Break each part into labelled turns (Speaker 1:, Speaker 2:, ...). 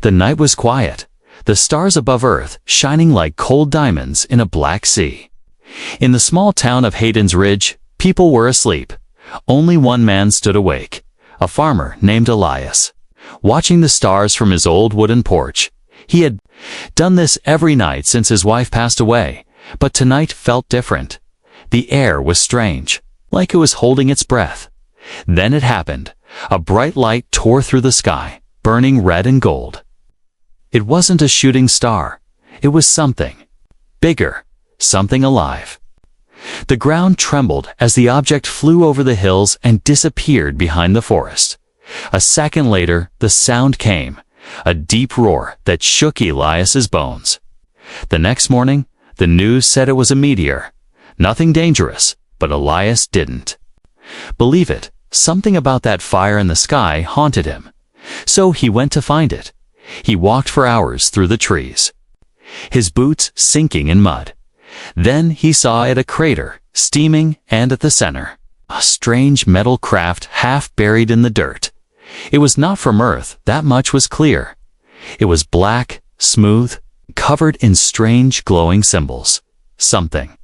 Speaker 1: The night was quiet, the stars above Earth shining like cold diamonds in a black sea. In the small town of Hayden's Ridge, people were asleep. Only one man stood awake, a farmer named Elias, watching the stars from his old wooden porch. He had done this every night since his wife passed away, but tonight felt different. The air was strange, like it was holding its breath. Then it happened. A bright light tore through the sky, burning red and gold. It wasn't a shooting star. It was something bigger, something alive. The ground trembled as the object flew over the hills and disappeared behind the forest. A second later, the sound came, a deep roar that shook Elias's bones. The next morning, the news said it was a meteor. Nothing dangerous, but Elias didn't believe it. Something about that fire in the sky haunted him. So he went to find it. He walked for hours through the trees, his boots sinking in mud. Then he saw at a crater, steaming, and at the center, a strange metal craft half buried in the dirt. It was not from Earth, that much was clear. It was black, smooth, covered in strange glowing symbols. Something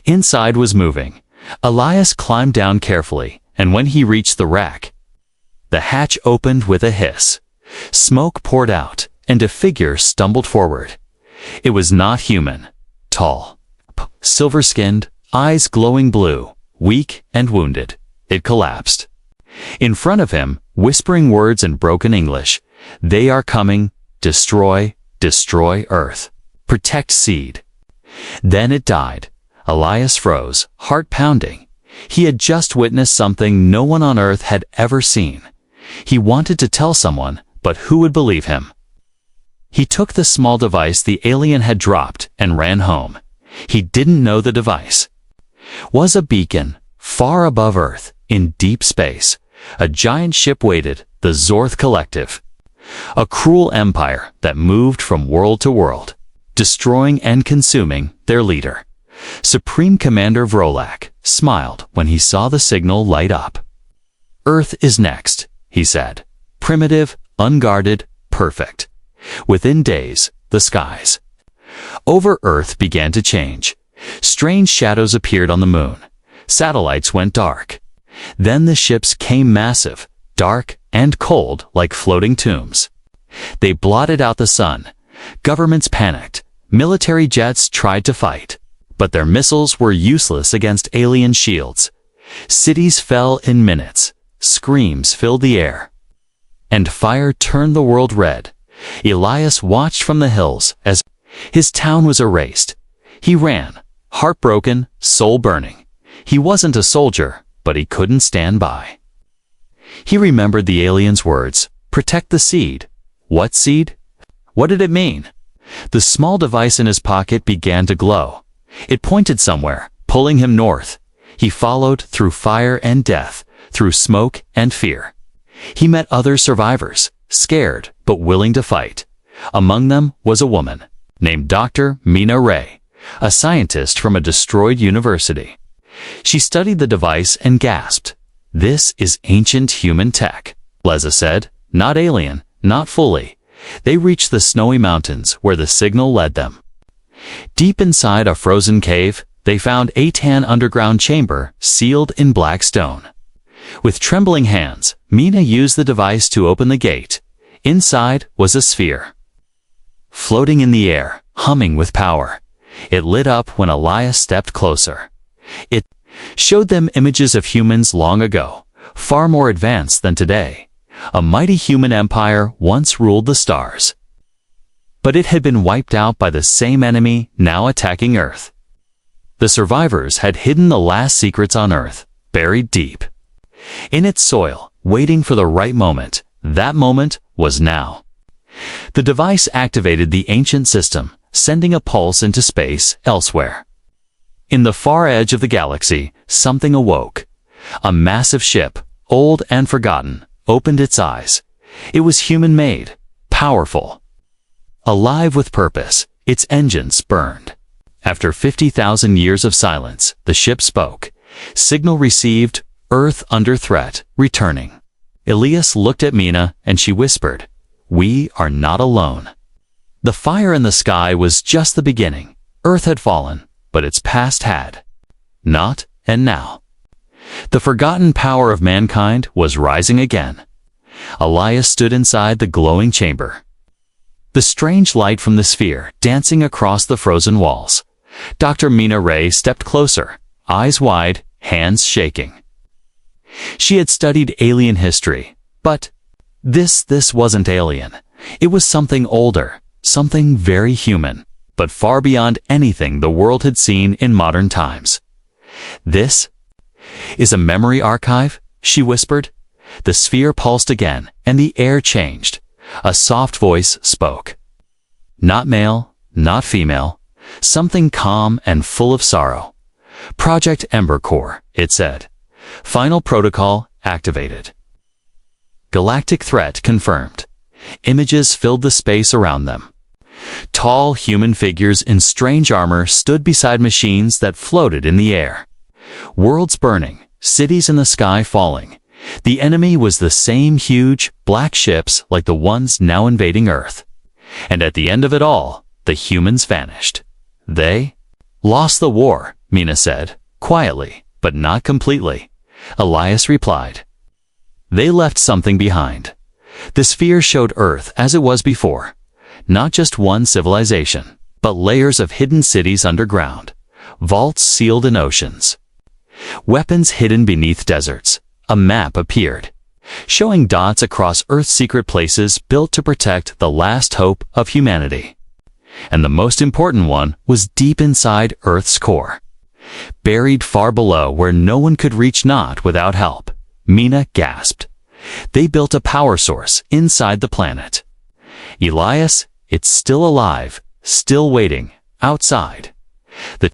Speaker 1: inside was moving. Elias climbed down carefully, and when he reached the wreck, the hatch opened with a hiss. Smoke poured out, and a figure stumbled forward. It was not human. Tall, silver-skinned, eyes glowing blue, weak and wounded. It collapsed. In front of him, whispering words in broken English, "They are coming. Destroy, destroy Earth. Protect seed." Then it died. Elias froze, heart pounding. He had just witnessed something no one on Earth had ever seen. He wanted to tell someone, but who would believe him? He took the small device the alien had dropped and ran home. He didn't know the device was a beacon, far above Earth, in deep space. A giant ship waited, the Zorth Collective. A cruel empire that moved from world to world, destroying and consuming their leader. Supreme Commander Vrolak smiled when he saw the signal light up. "Earth is next," he said. "Primitive, unguarded, perfect." Within days, the skies over Earth began to change. Strange shadows appeared on the moon. Satellites went dark. Then the ships came massive, dark, and cold like floating tombs. They blotted out the sun. Governments panicked. Military jets tried to fight, but their missiles were useless against alien shields. Cities fell in minutes. Screams filled the air, and fire turned the world red. Elias watched from the hills as his town was erased. He ran, heartbroken, soul burning. He wasn't a soldier, but he couldn't stand by. He remembered the alien's words, "Protect the seed." What seed? What did it mean? The small device in his pocket began to glow. It pointed somewhere, pulling him north. He followed through fire and death, through smoke and fear. He met other survivors, scared but willing to fight. Among them was a woman named Dr. Mina Ray, a scientist from a destroyed university. She studied the device and gasped. "This is ancient human tech," Leza said. "Not alien, not fully." They reached the snowy mountains where the signal led them. Deep inside a frozen cave, they found a tan underground chamber sealed in black stone. With trembling hands, Mina used the device to open the gate. Inside was a sphere, floating in the air, humming with power. It lit up when Elias stepped closer. It showed them images of humans long ago, far more advanced than today. A mighty human empire once ruled the stars, but it had been wiped out by the same enemy now attacking Earth. The survivors had hidden the last secrets on Earth, buried deep in its soil, waiting for the right moment. That moment was now. The device activated the ancient system, sending a pulse into space elsewhere. In the far edge of the galaxy, something awoke. A massive ship, old and forgotten, opened its eyes. It was human-made, powerful, alive with purpose. Its engines burned. After 50,000 years of silence, the ship spoke. Signal received, Earth under threat, returning. Elias looked at Mina and she whispered, We are not alone. The fire in the sky was just the beginning. Earth had fallen, but its past had not, and now. The forgotten power of mankind was rising again. Elias stood inside the glowing chamber. The strange light from the sphere dancing across the frozen walls. Dr. Mina Ray stepped closer, eyes wide, hands shaking. She had studied alien history, but this wasn't alien. It was something older, something very human, but far beyond anything the world had seen in modern times. This is a memory archive, she whispered. The sphere pulsed again, and the air changed. A soft voice spoke. Not male, not female, something calm and full of sorrow. Project Ember Core, it said. Final protocol activated. Galactic threat confirmed. Images filled the space around them. Tall human figures in strange armor stood beside machines that floated in the air. Worlds burning, cities in the sky falling. The enemy was the same huge, black ships like the ones now invading Earth. And at the end of it all, the humans vanished. They lost the war, Mina said, quietly, but not completely. Elias replied. They left something behind. The sphere showed Earth as it was before. Not just one civilization, but layers of hidden cities underground, vaults sealed in oceans, weapons hidden beneath deserts. A map appeared, showing dots across Earth's secret places built to protect the last hope of humanity. And the most important one was deep inside Earth's core, buried far below where no one could reach, not without help. Mina gasped. They built a power source inside the planet. Elias, it's still alive, still waiting, outside. The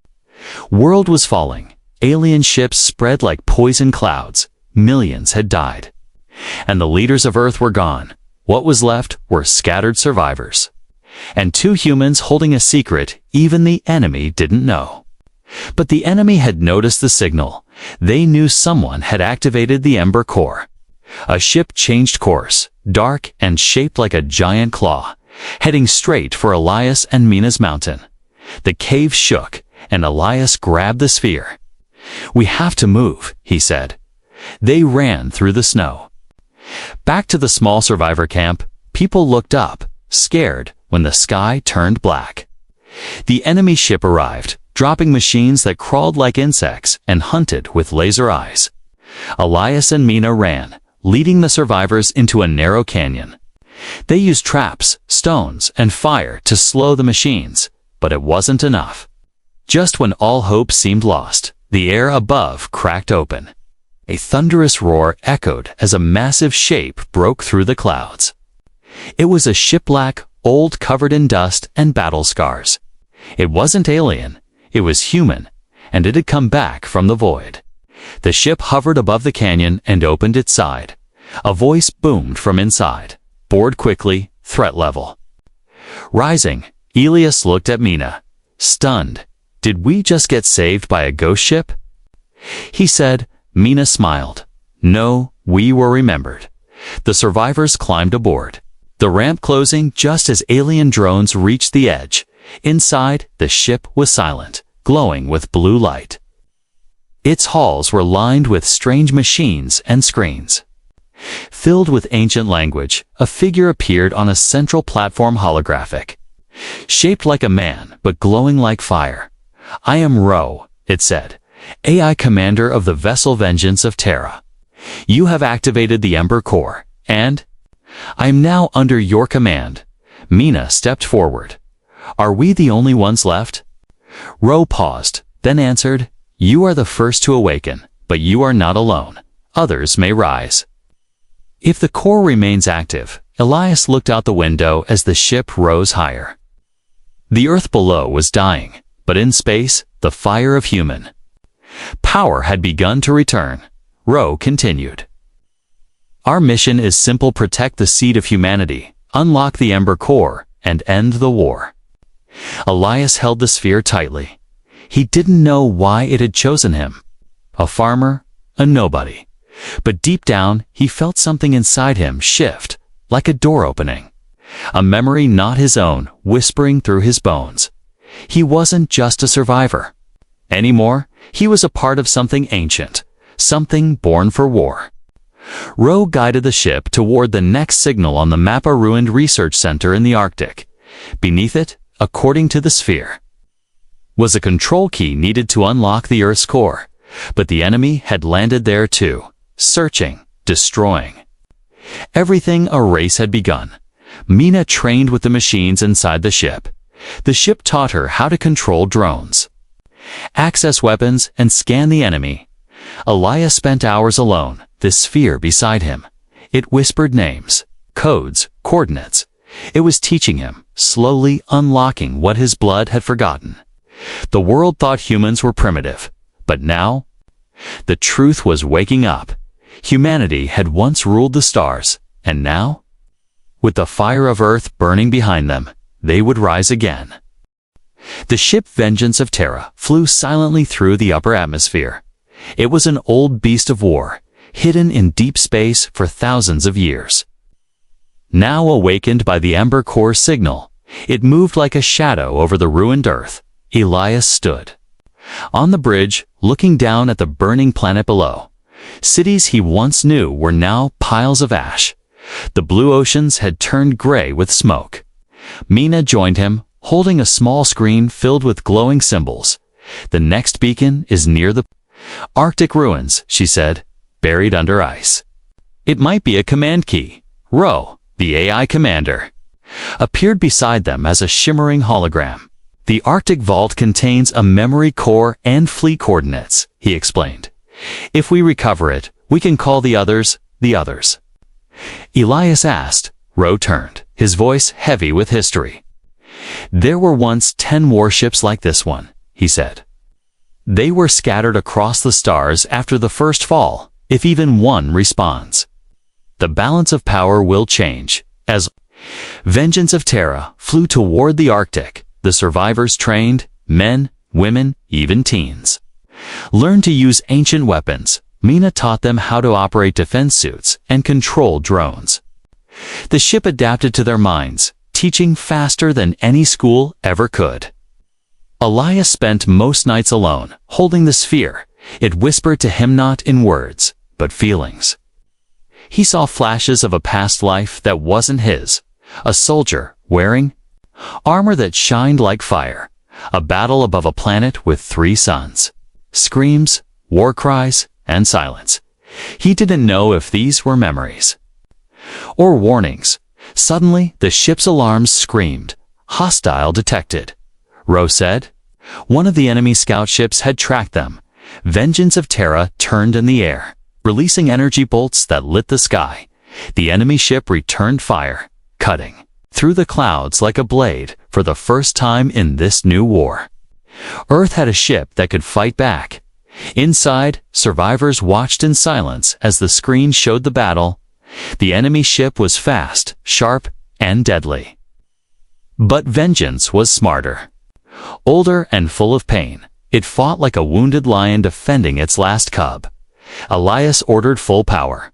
Speaker 1: world was falling. Alien ships spread like poison clouds. Millions had died. And the leaders of Earth were gone. What was left were scattered survivors. And two humans holding a secret even the enemy didn't know. But the enemy had noticed the signal. They knew someone had activated the Ember Core. A ship changed course, dark and shaped like a giant claw, heading straight for Elias and Mina's mountain. The cave shook, and Elias grabbed the sphere. We have to move, he said. They ran through the snow. Back to the small survivor camp, people looked up, scared, when the sky turned black. The enemy ship arrived, dropping machines that crawled like insects and hunted with laser eyes. Elias and Mina ran, leading the survivors into a narrow canyon. They used traps, stones, and fire to slow the machines, but it wasn't enough. Just when all hope seemed lost, the air above cracked open. A thunderous roar echoed as a massive shape broke through the clouds. It was a ship black, old, covered in dust and battle scars. It wasn't alien, it was human, and it had come back from the void. The ship hovered above the canyon and opened its side. A voice boomed from inside. Board quickly, threat level. Rising, Elias looked at Mina, stunned. Did we just get saved by a ghost ship? He said. Mina smiled. No, we were remembered. The survivors climbed aboard. The ramp closing just as alien drones reached the edge. Inside, the ship was silent, glowing with blue light. Its halls were lined with strange machines and screens. Filled with ancient language, a figure appeared on a central platform holographic. Shaped like a man, but glowing like fire. I am Ro, it said. AI commander of the vessel Vengeance of Terra. You have activated the Ember Core, and I am now under your command. Mina stepped forward. Are we the only ones left? Ro paused, then answered, You are the first to awaken, but you are not alone. Others may rise. If the core remains active, Elias looked out the window as the ship rose higher. The Earth below was dying, but in space, the fire of human power had begun to return. Ro continued. Our mission is simple: protect the seed of humanity, unlock the Ember Core, and end the war. Elias held the sphere tightly. He didn't know why it had chosen him. A farmer, a nobody. But deep down, he felt something inside him shift, like a door opening. A memory not his own, whispering through his bones. He wasn't just a survivor. Anymore, he was a part of something ancient, something born for war. Ro guided the ship toward the next signal on the map, a ruined research center in the Arctic. Beneath it, according to the sphere, was a control key needed to unlock the Earth's core, but the enemy had landed there too, searching, destroying. Everything a race had begun. Mina trained with the machines inside the ship. The ship taught her how to control drones, access weapons, and scan the enemy. Elias spent hours alone, this sphere beside him. It whispered names, codes, coordinates. It was teaching him, slowly unlocking what his blood had forgotten. The world thought humans were primitive, but now, the truth was waking up. Humanity had once ruled the stars, and now, with the fire of Earth burning behind them, they would rise again. The ship Vengeance of Terra flew silently through the upper atmosphere. It was an old beast of war, hidden in deep space for thousands of years. Now awakened by the Ember core signal, it moved like a shadow over the ruined Earth. Elias stood on the bridge, looking down at the burning planet below. Cities he once knew were now piles of ash. The blue oceans had turned gray with smoke. Mina joined him, holding a small screen filled with glowing symbols. The next beacon is near the Arctic ruins, she said, buried under ice. It might be a command key. Ro, the AI commander, appeared beside them as a shimmering hologram. The Arctic vault contains a memory core and fleet coordinates, he explained. If we recover it, we can call the others. Elias asked. Ro turned, his voice heavy with history. There were once 10 warships like this one, he said. They were scattered across the stars after the first fall. If even one respawns, the balance of power will change. As Vengeance of Terra flew toward the Arctic, the survivors trained, men, women, even teens, learned to use ancient weapons. Mina taught them how to operate defense suits and control drones. The ship adapted to their minds, teaching faster than any school ever could. Elias spent most nights alone, holding the sphere. It whispered to him not in words, but feelings. He saw flashes of a past life that wasn't his. A soldier, wearing armor that shined like fire. A battle above a planet with 3 suns. Screams, war cries, and silence. He didn't know if these were memories or warnings. Suddenly, the ship's alarms screamed. Hostile detected. Ro said. One of the enemy scout ships had tracked them. Vengeance of Terra turned in the air, releasing energy bolts that lit the sky. The enemy ship returned fire, cutting through the clouds like a blade for the first time in this new war. Earth had a ship that could fight back. Inside, survivors watched in silence as the screen showed the battle. The enemy ship was fast, sharp, and deadly. But Vengeance was smarter. Older and full of pain, it fought like a wounded lion defending its last cub. Elias ordered full power.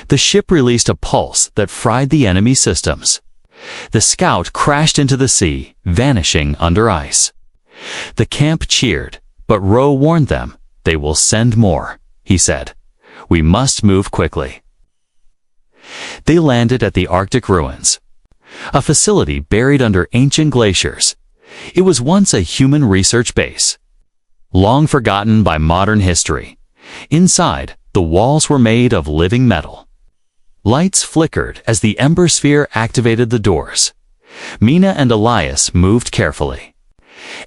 Speaker 1: The ship released a pulse that fried the enemy systems. The scout crashed into the sea, vanishing under ice. The camp cheered, but Ro warned them. They will send more, he said. We must move quickly. They landed at the Arctic ruins, a facility buried under ancient glaciers. It was once a human research base, long forgotten by modern history. Inside, the walls were made of living metal. Lights flickered as the Ember sphere activated the doors. Mina and Elias moved carefully.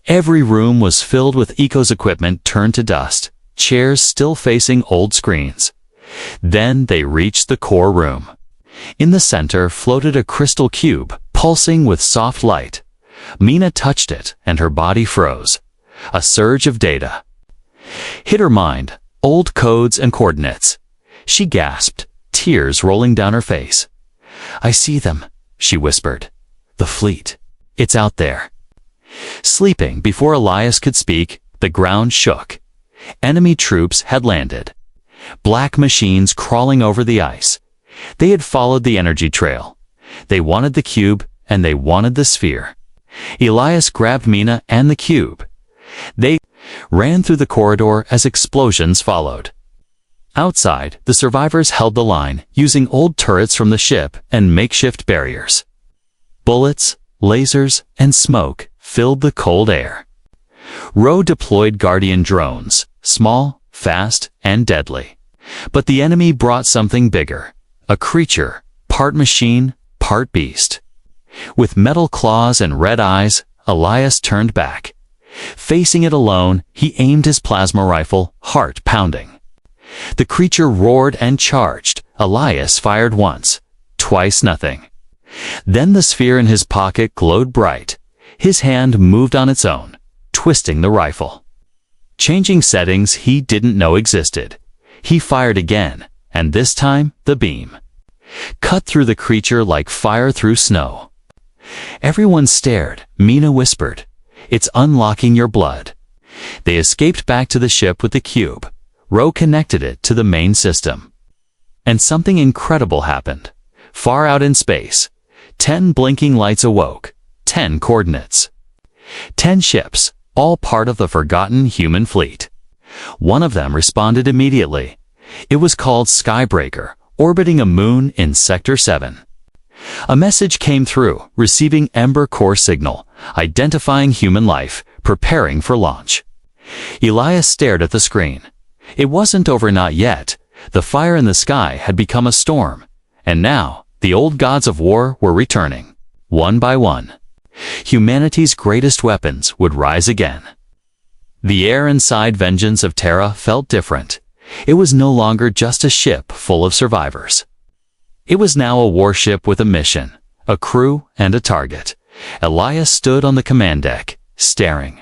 Speaker 1: Every room was filled with Eco's equipment turned to dust, chairs still facing old screens. Then they reached the core room. In the center floated a crystal cube, pulsing with soft light. Mina touched it, and her body froze. A surge of data hit her mind, old codes and coordinates. She gasped, tears rolling down her face. I see them, she whispered. The fleet. It's out there. Sleeping before Elias could speak, the ground shook. Enemy troops had landed. Black machines crawling over the ice. They had followed the energy trail. They wanted the cube, and they wanted the sphere. Elias grabbed Mina and the cube. They ran through the corridor as explosions followed. Outside, the survivors held the line, using old turrets from the ship and makeshift barriers. Bullets, lasers, and smoke filled the cold air. Ro deployed Guardian drones, small, fast, and deadly. But the enemy brought something bigger, a creature, part machine, part beast. With metal claws and red eyes, Elias turned back. Facing it alone, he aimed his plasma rifle, heart pounding. The creature roared and charged. Elias fired once, twice nothing. Then the sphere in his pocket glowed bright. His hand moved on its own, twisting the rifle. Changing settings he didn't know existed. He fired again, and this time the beam cut through the creature like fire through snow. Everyone stared. Mina whispered, "It's unlocking your blood." They escaped back to the ship with the cube. Ro connected it to the main system. And something incredible happened. Far out in space, 10 blinking lights awoke, 10 coordinates. 10 ships, all part of the forgotten human fleet. One of them responded immediately. It was called Skybreaker, orbiting a moon in Sector 7. A message came through, receiving Ember core signal, identifying human life, preparing for launch. Elias stared at the screen. It wasn't over, not yet. The fire in the sky had become a storm, and now the old gods of war were returning, one by one. Humanity's greatest weapons would rise again. The air inside Vengeance of Terra felt different. It was no longer just a ship full of survivors. It was now a warship with a mission, a crew, and a target. Elias stood on the command deck, staring.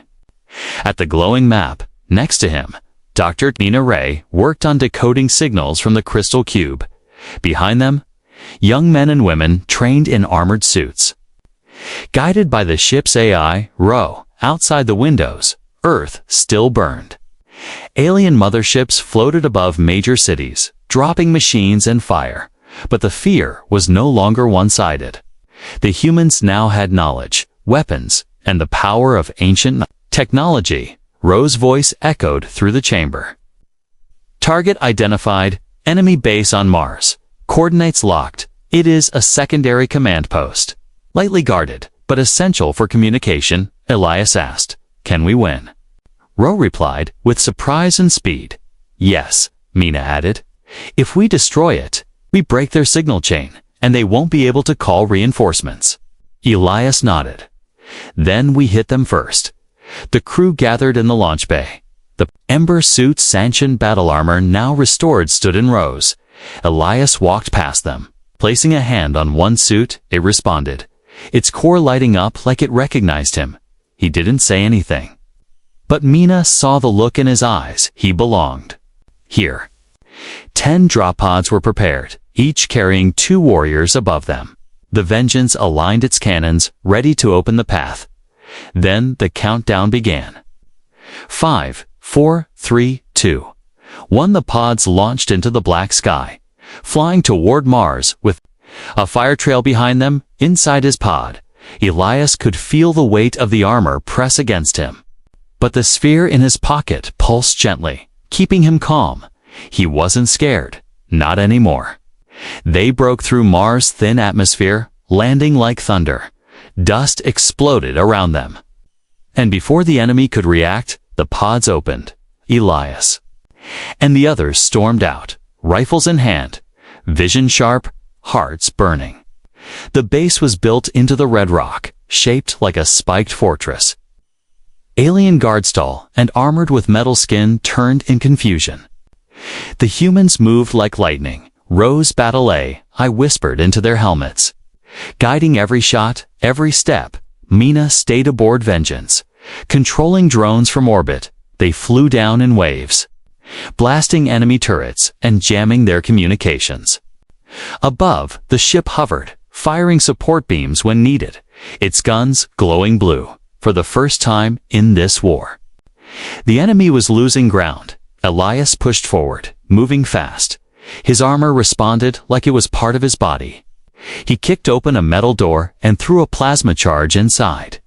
Speaker 1: At the glowing map, next to him, Dr. Nina Ray worked on decoding signals from the crystal cube. Behind them, young men and women trained in armored suits. Guided by the ship's AI, Ro, outside the windows, Earth still burned. Alien motherships floated above major cities, dropping machines and fire. But the fear was no longer one-sided. The humans now had knowledge, weapons, and the power of ancient technology. Ro's voice echoed through the chamber. Target identified, enemy base on Mars. Coordinates locked. It is a secondary command post. Lightly guarded, but essential for communication. Elias asked, "Can we win?" Ro replied, with surprise and speed. "Yes," Mina added. "If we destroy it, we break their signal chain, and they won't be able to call reinforcements." Elias nodded. "Then we hit them first." The crew gathered in the launch bay. The Ember suit's sanctioned battle armor, now restored, stood in rows. Elias walked past them. Placing a hand on one suit, it responded, its core lighting up like it recognized him. He didn't say anything. But Mina saw the look in his eyes. He belonged. Here. 10 drop pods were prepared, each carrying 2 warriors above them. The Vengeance aligned its cannons, ready to open the path. Then the countdown began. 5, 4, 3, 2, 1. The pods launched into the black sky, flying toward Mars with a fire trail behind them. Inside his pod, Elias could feel the weight of the armor press against him. But the sphere in his pocket pulsed gently, keeping him calm. He wasn't scared. Not anymore. They broke through Mars' thin atmosphere, landing like thunder. Dust exploded around them. And before the enemy could react, the pods opened. Elias and the others stormed out, rifles in hand, vision sharp, hearts burning. The base was built into the red rock, shaped like a spiked fortress. Alien guards, tall and armored with metal skin, turned in confusion. The humans moved like lightning. Ro's battle AI whispered into their helmets. Guiding every shot, every step, Mina stayed aboard Vengeance. Controlling drones from orbit, they flew down in waves, blasting enemy turrets and jamming their communications. Above, the ship hovered, firing support beams when needed, its guns glowing blue, for the first time in this war. The enemy was losing ground. Elias pushed forward, moving fast. His armor responded like it was part of his body. He kicked open a metal door and threw a plasma charge inside.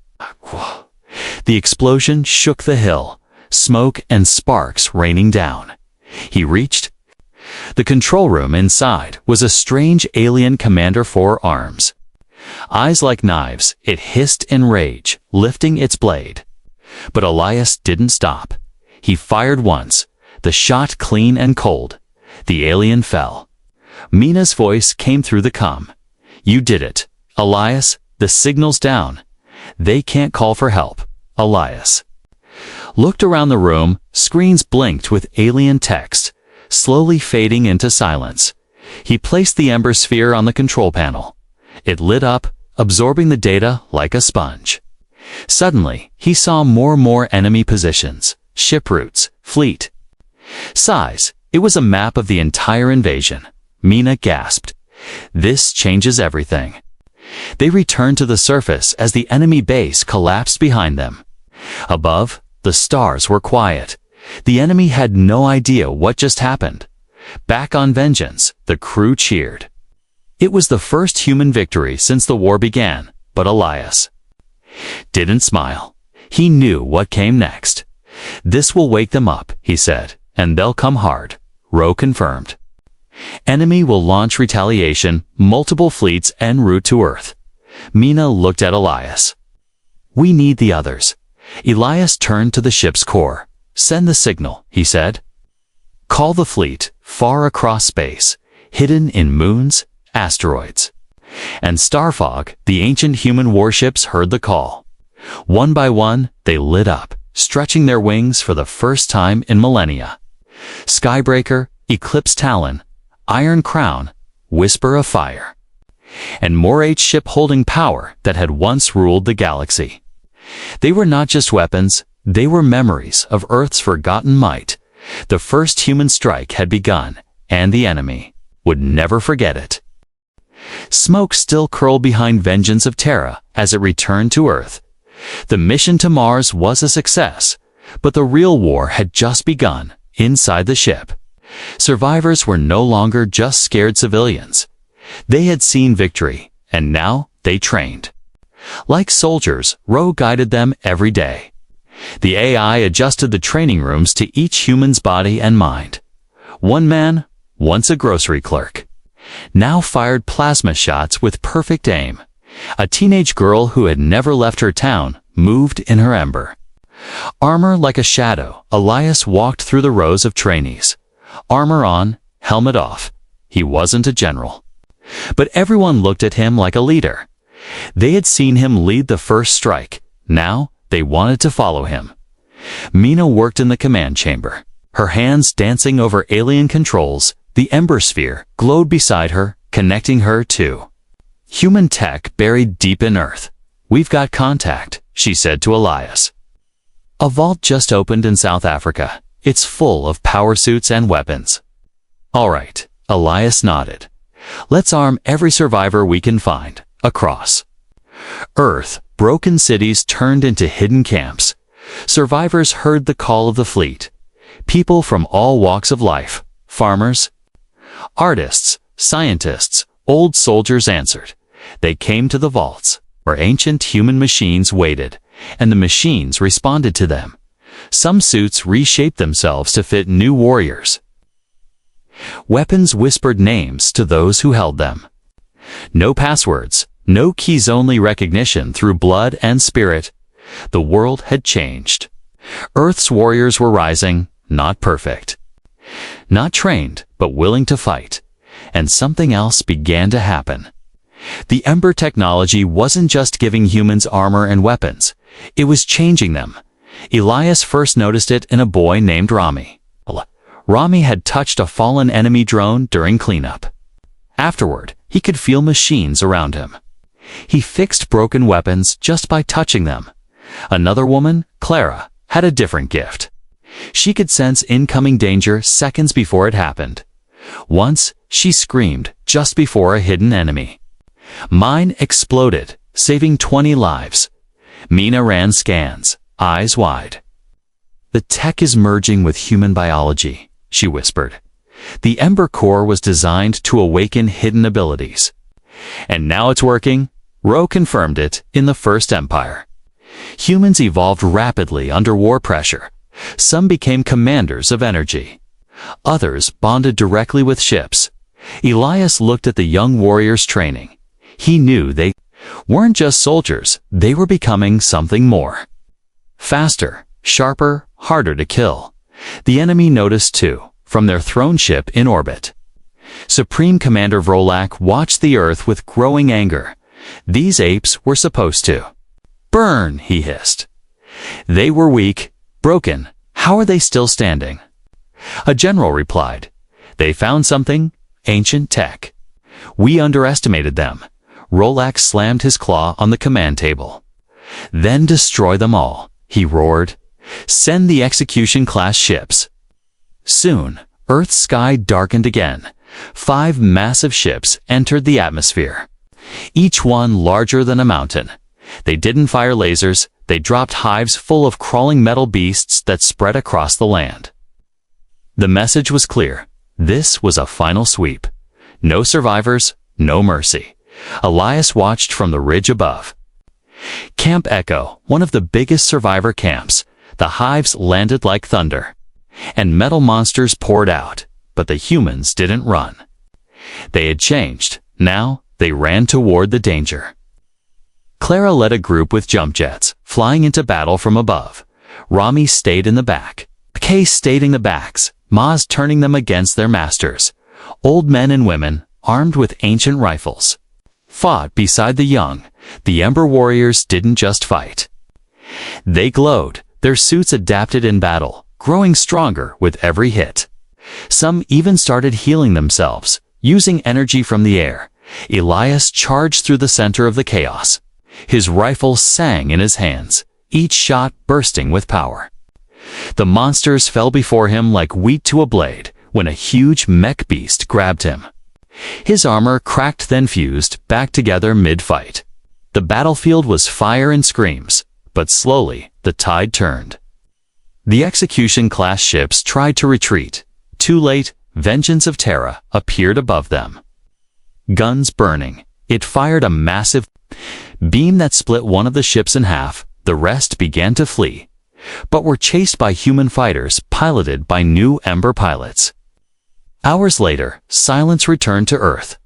Speaker 1: The explosion shook the hill, smoke and sparks raining down. He reached. The control room inside was a strange alien commander 4 arms. Eyes like knives, it hissed in rage, lifting its blade. But Elias didn't stop. He fired once, the shot clean and cold. The alien fell. Mina's voice came through the comm. "You did it, Elias, the signal's down. They can't call for help, Elias." Looked around the room, screens blinked with alien text, slowly fading into silence. He placed the Ember sphere on the control panel. It lit up, absorbing the data like a sponge. Suddenly, he saw more enemy positions, ship routes, fleet. Size, it was a map of the entire invasion. Mina gasped. This changes everything. They returned to the surface as the enemy base collapsed behind them. Above, the stars were quiet. The enemy had no idea what just happened. Back on Vengeance, the crew cheered. It was the first human victory since the war began, but Elias didn't smile. He knew what came next. "This will wake them up," he said, "and they'll come hard." Rowe confirmed. Enemy will launch retaliation, multiple fleets en route to Earth. Mina looked at Elias. "We need the others." Elias turned to the ship's core. "Send the signal," he said. "Call the fleet, far across space, hidden in moons, asteroids." And Starfog, the ancient human warships, heard the call. One by one, they lit up, stretching their wings for the first time in millennia. Skybreaker, Eclipse Talon, Iron Crown, Whisper of Fire. And more H-ship holding power that had once ruled the galaxy. They were not just weapons, they were memories of Earth's forgotten might. The first human strike had begun, and the enemy would never forget it. Smoke still curled behind Vengeance of Terra as it returned to Earth. The mission to Mars was a success, but the real war had just begun inside the ship. Survivors were no longer just scared civilians. They had seen victory, and now they trained. Like soldiers, Rowe guided them every day. The AI adjusted the training rooms to each human's body and mind. One man, once a grocery clerk, now fired plasma shots with perfect aim. A teenage girl who had never left her town moved in her Ember. Armor like a shadow, Elias walked through the rows of trainees. Armor on, helmet off. He wasn't a general. But everyone looked at him like a leader. They had seen him lead the first strike. Now, they wanted to follow him. Mina worked in the command chamber, her hands dancing over alien controls. The Ember sphere glowed beside her, connecting her to human tech buried deep in Earth. "We've got contact," she said to Elias. "A vault just opened in South Africa. It's full of power suits and weapons." "All right," Elias nodded. "Let's arm every survivor we can find, across Earth." Broken cities turned into hidden camps. Survivors heard the call of the fleet. People from all walks of life, farmers, artists, scientists, old soldiers answered. They came to the vaults, where ancient human machines waited, and the machines responded to them. Some suits reshaped themselves to fit new warriors. Weapons whispered names to those who held them. No passwords, no keys, only recognition through blood and spirit. The world had changed. Earth's warriors were rising, not perfect, not trained, but willing to fight. And something else began to happen. The Ember technology wasn't just giving humans armor and weapons. It was changing them. Elias first noticed it in a boy named Rami. Rami had touched a fallen enemy drone during cleanup. Afterward, he could feel machines around him. He fixed broken weapons just by touching them. Another woman, Clara, had a different gift. She could sense incoming danger seconds before it happened. Once, she screamed just before a hidden enemy. Mine exploded, saving 20 lives. Mina ran scans, eyes wide. "The tech is merging with human biology," she whispered. The Ember core was designed to awaken hidden abilities. And now it's working. Roe confirmed it in the First Empire. Humans evolved rapidly under war pressure. Some became commanders of energy. Others bonded directly with ships. Elias looked at the young warriors training. He knew they weren't just soldiers, they were becoming something more. Faster, sharper, harder to kill. The enemy noticed too, from their throne ship in orbit. Supreme Commander Vrolak watched the Earth with growing anger. These apes were supposed to burn, he hissed. They were weak, broken. How are they still standing? A general replied, they found something, ancient tech. We underestimated them. Vrolak slammed his claw on the command table. Then destroy them all, he roared. Send the execution-class ships. Soon, Earth's sky darkened again. 5 massive ships entered the atmosphere. Each one larger than a mountain. They didn't fire lasers, they dropped hives full of crawling metal beasts that spread across the land. The message was clear. This was a final sweep. No survivors, no mercy. Elias watched from the ridge above. Camp Echo, one of the biggest survivor camps. The hives landed like thunder. And metal monsters poured out, but the humans didn't run. They had changed. Now, they ran toward the danger. Clara led a group with jump jets, flying into battle from above. Rami stayed in the back. Kay stayed in the backs, Maz turning them against their masters. Old men and women, armed with ancient rifles, fought beside the young. The Ember warriors didn't just fight. They glowed, their suits adapted in battle, growing stronger with every hit. Some even started healing themselves, using energy from the air. Elias charged through the center of the chaos. His rifle sang in his hands, each shot bursting with power. The monsters fell before him like wheat to a blade when a huge mech beast grabbed him. His armor cracked then fused back together mid-fight. The battlefield was fire and screams, but slowly the tide turned. The execution-class ships tried to retreat. Too late, Vengeance of Terra appeared above them. Guns burning, it fired a massive beam that split one of the ships in half. The rest began to flee, but were chased by human fighters piloted by new Ember pilots. Hours later, silence returned to Earth.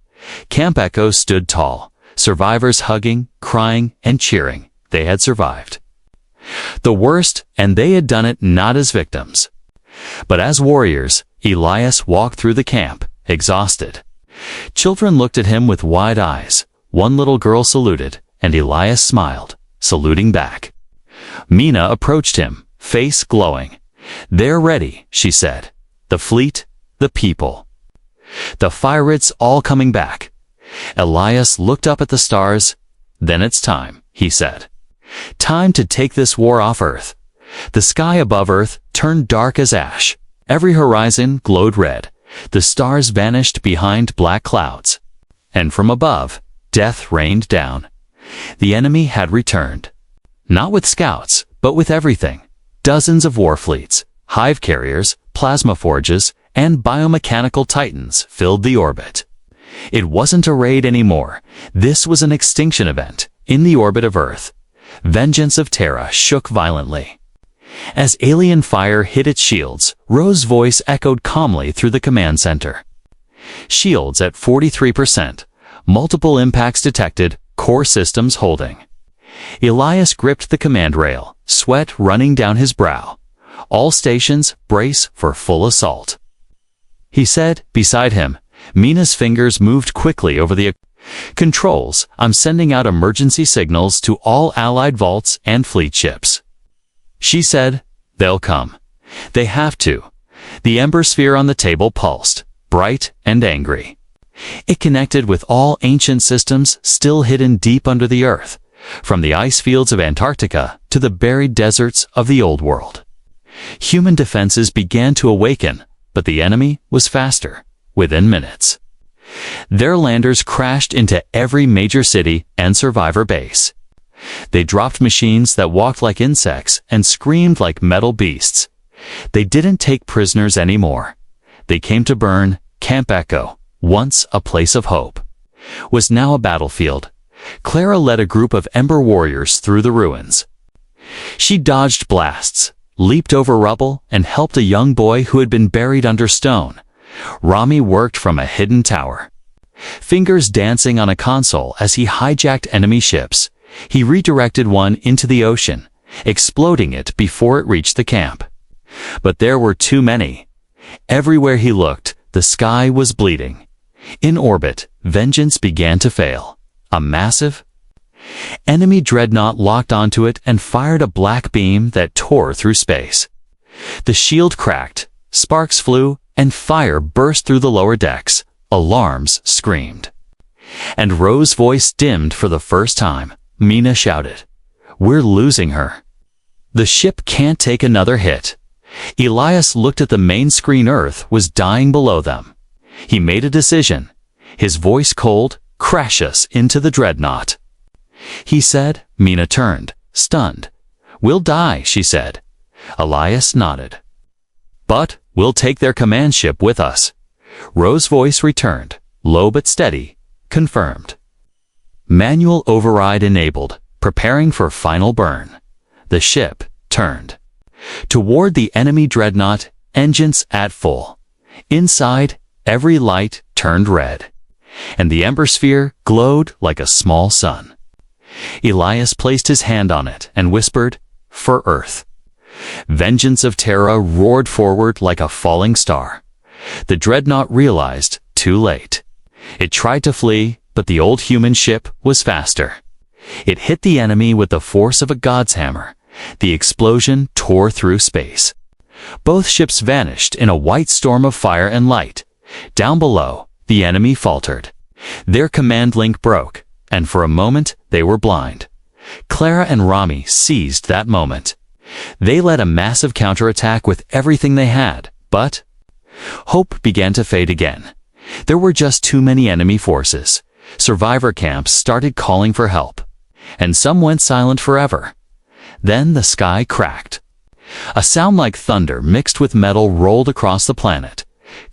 Speaker 1: Camp Echo stood tall, survivors hugging, crying, and cheering. They had survived. The worst, and they had done it not as victims, but as warriors. Elias walked through the camp, exhausted. Children looked at him with wide eyes. One little girl saluted, and Elias smiled, saluting back. Mina approached him, face glowing. They're ready, she said. The fleet, the people. The pirates all coming back. Elias looked up at the stars. Then it's time, he said. Time to take this war off Earth. The sky above Earth turned dark as ash. Every horizon glowed red. The stars vanished behind black clouds. And from above, death rained down. The enemy had returned. Not with scouts, but with everything. Dozens of war fleets, hive carriers, plasma forges, and biomechanical titans filled the orbit. It wasn't a raid anymore. This was an extinction event, in the orbit of Earth. Vengeance of Terra shook violently. As alien fire hit its shields, Rose's voice echoed calmly through the command center. Shields at 43%. Multiple impacts detected, core systems holding. Elias gripped the command rail, sweat running down his brow. All stations, brace for full assault. He said, beside him. Mina's fingers moved quickly over the controls. I'm sending out emergency signals to all Allied vaults and fleet ships. She said, they'll come. They have to. The Ember sphere on the table pulsed, bright and angry. It connected with all ancient systems still hidden deep under the Earth, from the ice fields of Antarctica to the buried deserts of the Old World. Human defenses began to awaken, but the enemy was faster, within minutes. Their landers crashed into every major city and survivor base. They dropped machines that walked like insects and screamed like metal beasts. They didn't take prisoners anymore. They came to burn Camp Echo, once a place of hope. was now a battlefield. Clara led a group of Ember warriors through the ruins. She dodged blasts, leaped over rubble, and helped a young boy who had been buried under stone. Rami worked from a hidden tower, fingers dancing on a console as he hijacked enemy ships. He redirected one into the ocean, exploding it before it reached the camp. But there were too many. Everywhere he looked, the sky was bleeding. In orbit, vengeance began to fail. A massive enemy dreadnought locked onto it and fired a black beam that tore through space. The shield cracked, sparks flew, and fire burst through the lower decks. Alarms screamed. And Rose's voice dimmed for the first time. Mina shouted, "We're losing her. The ship can't take another hit." Elias looked at the main screen. Earth was dying below them. He made a decision. His voice cold, "Crash us into the dreadnought," he said. Mina turned, stunned. "We'll die," she said. Elias nodded. "But we'll take their command ship with us." Rose's voice returned, low but steady, confirmed. Manual override enabled, preparing for final burn. The ship turned toward the enemy dreadnought, engines at full. Inside, every light turned red, and the Ember sphere glowed like a small sun. Elias placed his hand on it and whispered, "For Earth." Vengeance of Terra roared forward like a falling star. The dreadnought realized, too late. It tried to flee, but the old human ship was faster. It hit the enemy with the force of a god's hammer. The explosion tore through space. Both ships vanished in a white storm of fire and light. Down below, the enemy faltered. Their command link broke, and for a moment they were blind. Clara and Rami seized that moment. They led a massive counterattack with everything they had, but hope began to fade again. There were just too many enemy forces. Survivor camps started calling for help, and some went silent forever. Then the sky cracked. A sound like thunder mixed with metal rolled across the planet.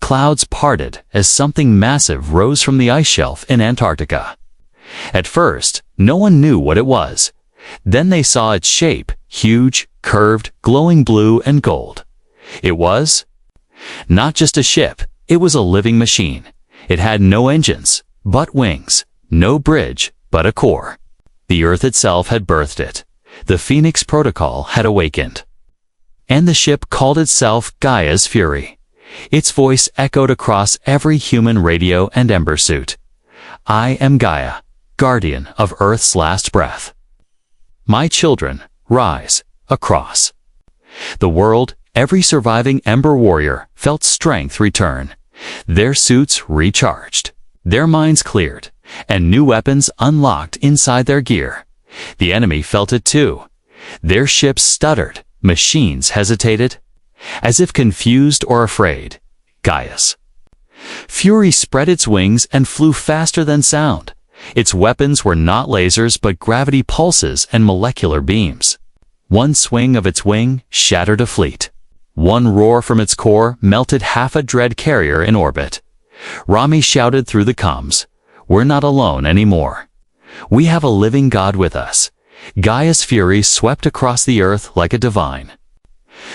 Speaker 1: Clouds parted as something massive rose from the ice shelf in Antarctica. At first, no one knew what it was. Then they saw its shape, huge, curved, glowing blue and gold. It was not just a ship, it was a living machine. It had no engines, but wings, no bridge, but a core. The Earth itself had birthed it. The Phoenix Protocol had awakened. And the ship called itself Gaia's Fury. Its voice echoed across every human radio and Ember suit. "I am Gaia, guardian of Earth's last breath. My children, rise." Across the world, every surviving Ember warrior felt strength return. Their suits recharged, their minds cleared, and new weapons unlocked inside their gear. The enemy felt it too. Their ships stuttered, machines hesitated, as if confused or afraid. Gaia's Fury spread its wings and flew faster than sound. Its weapons were not lasers but gravity pulses and molecular beams. One swing of its wing shattered a fleet. One roar from its core melted half a dread carrier in orbit. Rami shouted through the comms, "We're not alone anymore. We have a living God with us." Gaia's Fury swept across the Earth like a divine.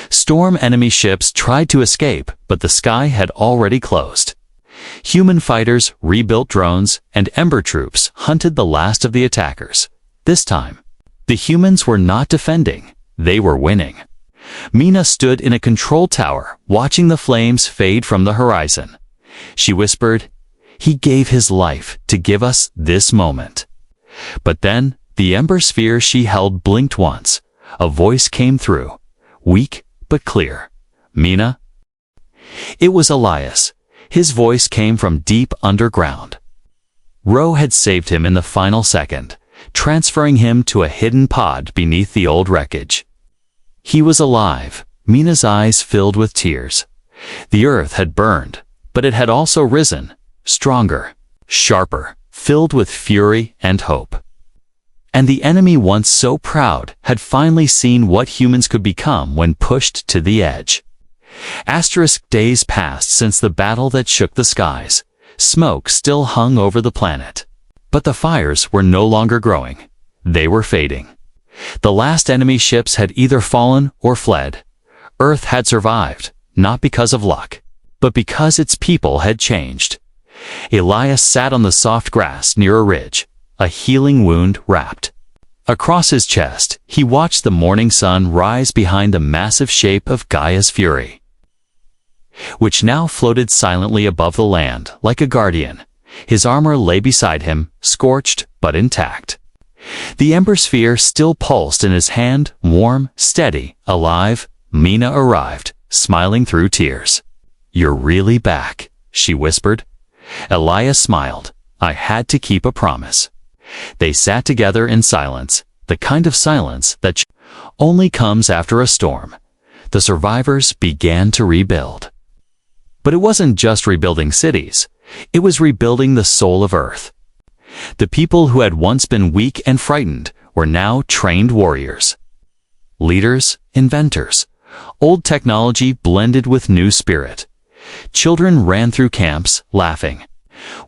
Speaker 1: Storm enemy ships tried to escape, but the sky had already closed. Human fighters rebuilt drones, and Ember troops hunted the last of the attackers. This time, the humans were not defending, they were winning. Mina stood in a control tower, watching the flames fade from the horizon. She whispered, "He gave his life to give us this moment." But then, the Ember sphere she held blinked once. A voice came through, weak but clear. "Mina?" It was Elias. His voice came from deep underground. Ro had saved him in the final second, transferring him to a hidden pod beneath the old wreckage. He was alive. Mina's eyes filled with tears. The Earth had burned, but it had also risen, stronger, sharper, filled with fury and hope. And the enemy, once so proud, had finally seen what humans could become when pushed to the edge. Days passed since the battle that shook the skies. Smoke still hung over the planet. But the fires were no longer growing. They were fading. The last enemy ships had either fallen or fled. Earth had survived, not because of luck, but because its people had changed. Elias sat on the soft grass near a ridge, a healing wound wrapped. Across his chest, he watched the morning sun rise behind the massive shape of Gaia's Fury, which now floated silently above the land like a guardian. His armor lay beside him, scorched but intact. The Ember sphere still pulsed in his hand, warm, steady, alive. Mina arrived, smiling through tears. "You're really back," she whispered. Elias smiled. "I had to keep a promise." They sat together in silence, the kind of silence that only comes after a storm. The survivors began to rebuild. But it wasn't just rebuilding cities. It was rebuilding the soul of Earth. The people who had once been weak and frightened were now trained warriors. Leaders, inventors. Old technology blended with new spirit. Children ran through camps, laughing.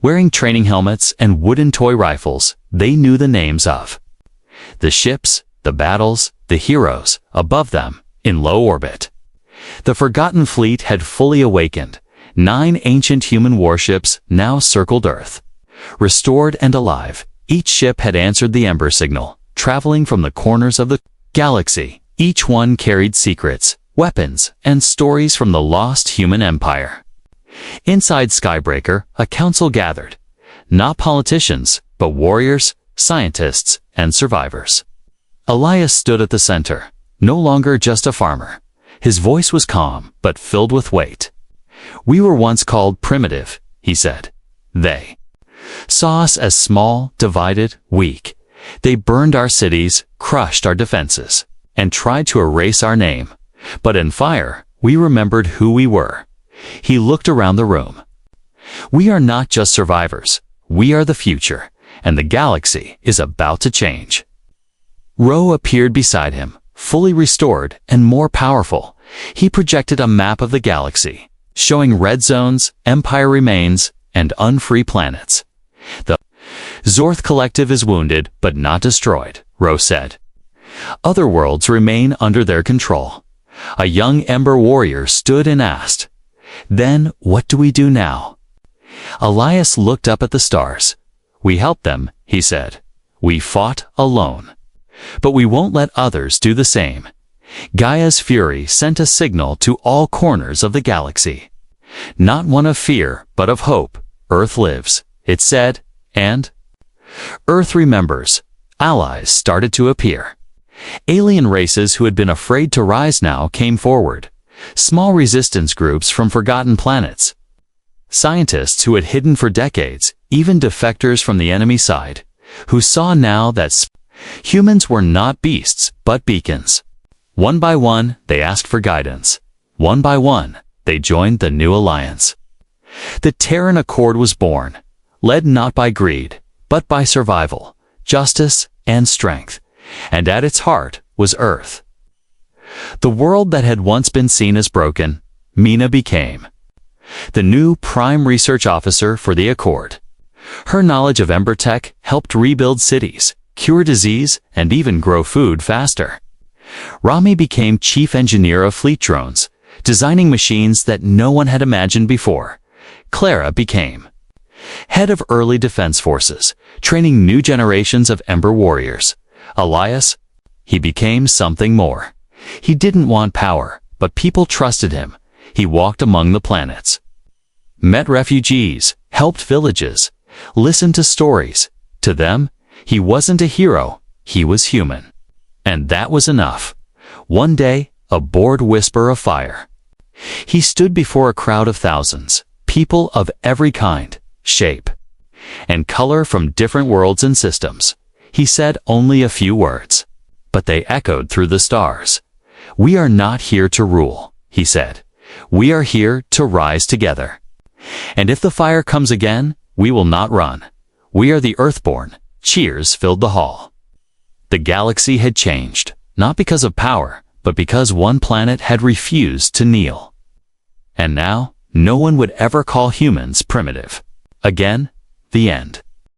Speaker 1: Wearing training helmets and wooden toy rifles they knew the names of. The ships, the battles, the heroes, above them, in low orbit. The forgotten fleet had fully awakened. 9 ancient human warships now circled Earth. Restored and alive, each ship had answered the Ember signal, traveling from the corners of the galaxy. Each one carried secrets, weapons, and stories from the lost human empire. Inside Skybreaker, a council gathered. Not politicians, but warriors, scientists, and survivors. Elias stood at the center, no longer just a farmer. His voice was calm, but filled with weight. "We were once called primitive," he said. "They saw us as small, divided, weak. They burned our cities, crushed our defenses, and tried to erase our name. But in fire, we remembered who we were." He looked around the room. "We are not just survivors. We are the future, and the galaxy is about to change." Ro appeared beside him, fully restored and more powerful. He projected a map of the galaxy, showing red zones, empire remains, and unfree planets. "The Zorth Collective is wounded, but not destroyed," Ro said. "Other worlds remain under their control." A young Ember warrior stood and asked, "Then what do we do now?" Elias looked up at the stars. "We helped them," he said. "We fought alone. But we won't let others do the same." Gaia's Fury sent a signal to all corners of the galaxy. "Not one of fear, but of hope. Earth lives," it said, and Earth remembers. Allies started to appear. Alien races who had been afraid to rise now came forward. Small resistance groups from forgotten planets. Scientists who had hidden for decades, even defectors from the enemy side, who saw now that humans were not beasts, but beacons. One by one, they asked for guidance. One by one, they joined the new alliance. The Terran Accord was born, led not by greed, but by survival, justice, and strength. And at its heart was Earth. The world that had once been seen as broken, Mina became the new Prime Research Officer for the Accord. Her knowledge of Ember tech helped rebuild cities, cure disease, and even grow food faster. Rami became Chief Engineer of Fleet Drones, designing machines that no one had imagined before. Clara became Head of Early Defense Forces, training new generations of Ember warriors. Elias, he became something more. He didn't want power, but people trusted him. He walked among the planets, met refugees, helped villages, listened to stories. To them, he wasn't a hero, he was human. And that was enough. One day, a bored whisper of fire. He stood before a crowd of thousands, people of every kind, shape, and color from different worlds and systems. He said only a few words, but they echoed through the stars. "We are not here to rule," he said. "We are here to rise together. And if the fire comes again, we will not run. We are the Earthborn." Cheers filled the hall. The galaxy had changed, not because of power, but because one planet had refused to kneel. And now, no one would ever call humans primitive. Again, the end.